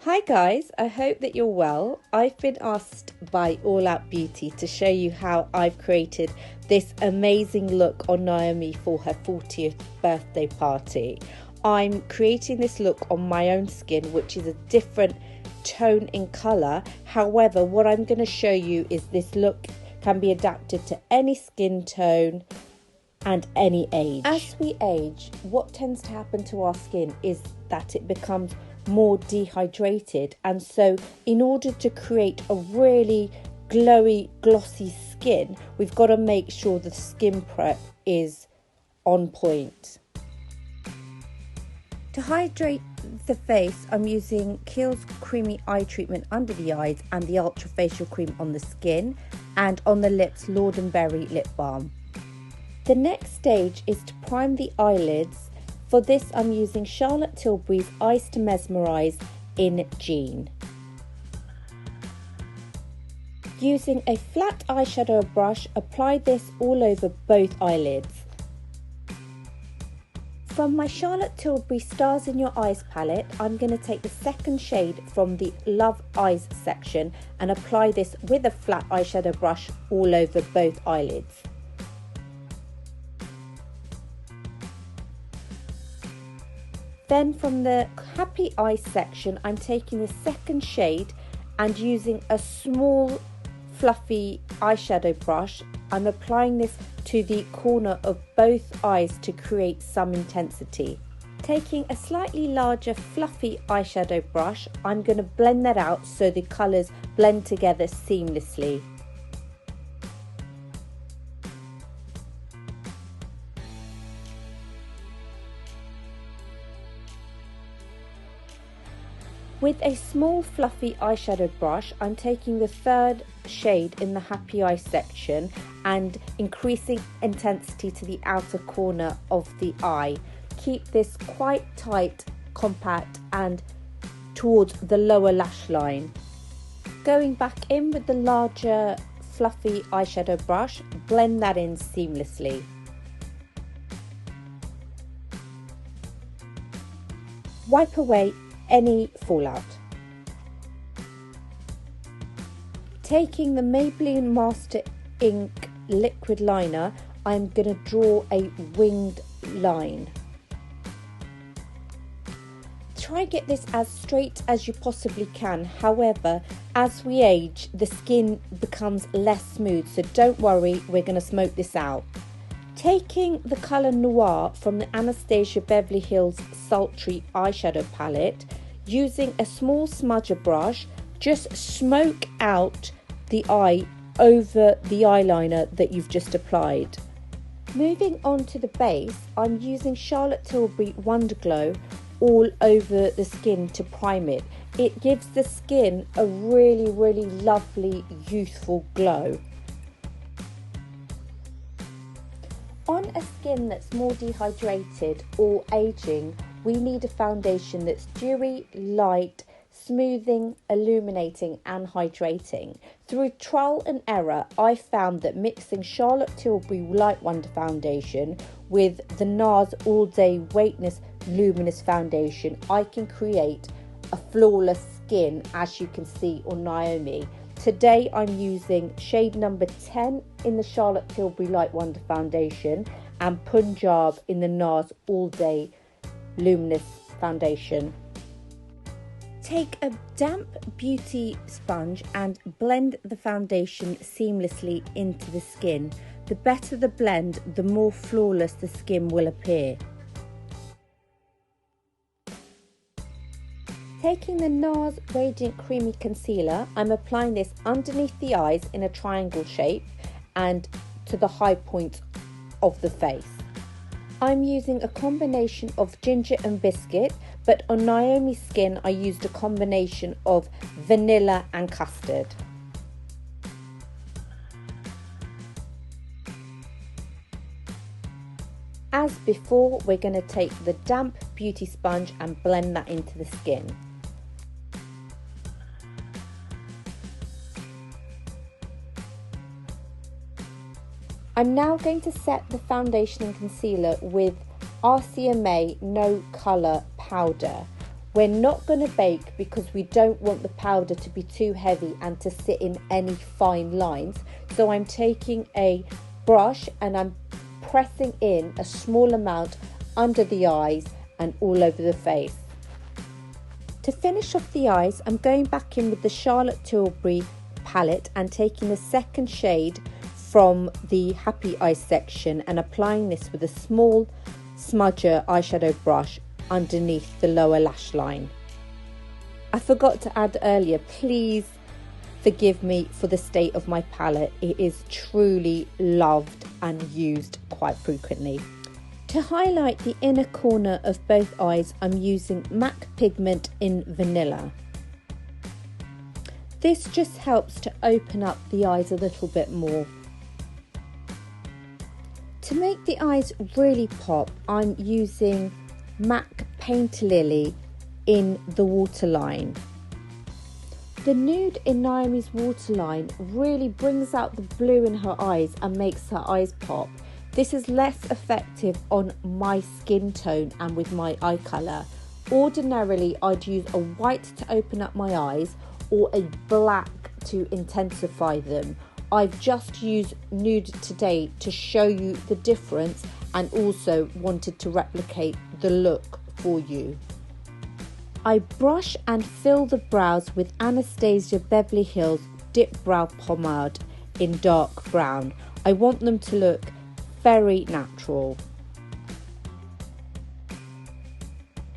Hi guys, I hope that you're well. I've been asked by All Out Beauty to show you how I've created this amazing look on Naomi for her 40th birthday party. I'm creating this look on my own skin, which is a different tone in colour. However, what I'm going to show you is this look can be adapted to any skin tone and any age. As we age, what tends to happen to our skin is that it becomes more dehydrated, and so in order to create a really glowy, glossy skin, we've got to make sure the skin prep is on point. To hydrate the face, I'm using Kiehl's Creamy Eye Treatment under the eyes and the Ultra Facial Cream on the skin, and on the lips, Lord & Berry Lip Balm. The next stage is to prime the eyelids. For this, I'm using Charlotte Tilbury's Eyes to Mesmerise in Jean. Using a flat eyeshadow brush, apply this all over both eyelids. From my Charlotte Tilbury Stars in Your Eyes palette, I'm going to take the second shade from the Love Eyes section and apply this with a flat eyeshadow brush all over both eyelids. Then from the Happy Eyes section, I'm taking the second shade and using a small fluffy eyeshadow brush, I'm applying this to the corner of both eyes to create some intensity. Taking a slightly larger fluffy eyeshadow brush, I'm going to blend that out so the colours blend together seamlessly. With a small fluffy eyeshadow brush, I'm taking the third shade in the Happy Eye section and increasing intensity to the outer corner of the eye. Keep this quite tight, compact and towards the lower lash line. Going back in with the larger fluffy eyeshadow brush, blend that in seamlessly. Wipe away any fallout. Taking the Maybelline Master Ink liquid liner, I'm going to draw a winged line. Try and get this as straight as you possibly can. However, as we age, the skin becomes less smooth, so don't worry, we're going to smoke this out. Taking the colour Noir from the Anastasia Beverly Hills Sultry eyeshadow palette, using a small smudger brush, just smoke out the eye over the eyeliner that you've just applied. Moving on to the base, I'm using Charlotte Tilbury Wonder Glow all over the skin to prime it. It gives the skin a really lovely, youthful glow. On a skin that's more dehydrated or aging, we need a foundation that's dewy, light, smoothing, illuminating and hydrating. Through trial and error, I found that mixing Charlotte Tilbury Light Wonder Foundation with the NARS All Day Weightless Luminous Foundation, I can create a flawless skin, as you can see on Naomi. Today I'm using shade number 10 in the Charlotte Tilbury Light Wonder Foundation and Punjab in the NARS All Day Luminous Foundation. Take a damp beauty sponge and blend the foundation seamlessly into the skin. The better the blend, the more flawless the skin will appear. Taking the NARS Radiant Creamy Concealer, I'm applying this underneath the eyes in a triangle shape and to the high point of the face. I'm using a combination of ginger and biscuit, but on Naomi's skin I used a combination of vanilla and custard. As before, we're going to take the damp beauty sponge and blend that into the skin. I'm now going to set the foundation and concealer with RCMA No Colour Powder. We're not going to bake because we don't want the powder to be too heavy and to sit in any fine lines. So I'm taking a brush and I'm pressing in a small amount under the eyes and all over the face. To finish off the eyes, I'm going back in with the Charlotte Tilbury palette and taking the second shade from the Happy Eyes section and applying this with a small smudger eyeshadow brush underneath the lower lash line. I forgot to add earlier, please forgive me for the state of my palette. It is truly loved and used quite frequently. To highlight the inner corner of both eyes, I'm using MAC pigment in Vanilla. This just helps to open up the eyes a little bit more. To make the eyes really pop, I'm using MAC Paint Lily in the waterline. The nude in Naomi's waterline really brings out the blue in her eyes and makes her eyes pop. This is less effective on my skin tone and with my eye colour. Ordinarily, I'd use a white to open up my eyes or a black to intensify them. I've just used nude today to show you the difference and also wanted to replicate the look for you. I brush and fill the brows with Anastasia Beverly Hills Dip Brow Pomade in dark brown. I want them to look very natural.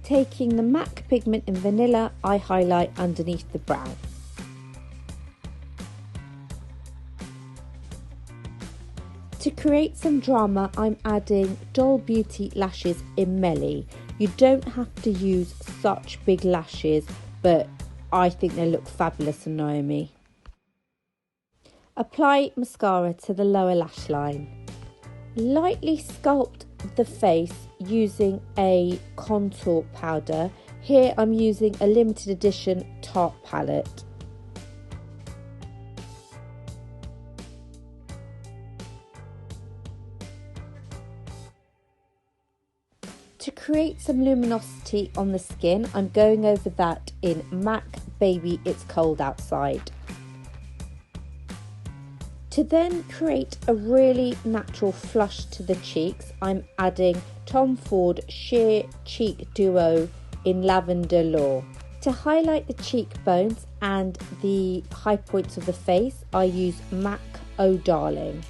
Taking the MAC pigment in Vanilla, I highlight underneath the brow. To create some drama, I'm adding Doll Beauty lashes in Melly. You don't have to use such big lashes, but I think they look fabulous on Naomi. Apply mascara to the lower lash line. Lightly sculpt the face using a contour powder. Here I'm using a limited edition Tarte palette. To create some luminosity on the skin, I'm going over that in MAC Baby It's Cold Outside. To then create a really natural flush to the cheeks, I'm adding Tom Ford Sheer Cheek Duo in Lavender Law. To highlight the cheekbones and the high points of the face, I use MAC Oh Darling.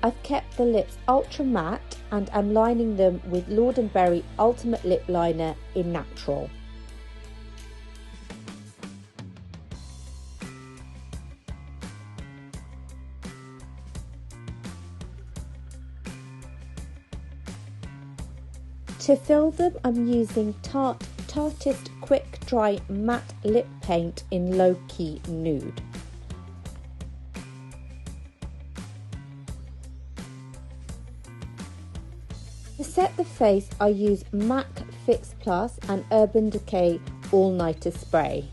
I've kept the lips ultra matte and I'm lining them with Lord & Berry Ultimate Lip Liner in Natural. To fill them, I'm using Tarteist Quick Dry Matte Lip Paint in Low Key Nude. To set the face, I use MAC Fix Plus and Urban Decay All Nighter Spray.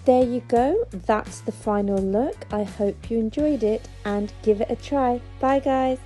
There you go, that's the final look. I hope you enjoyed it and give it a try. Bye guys.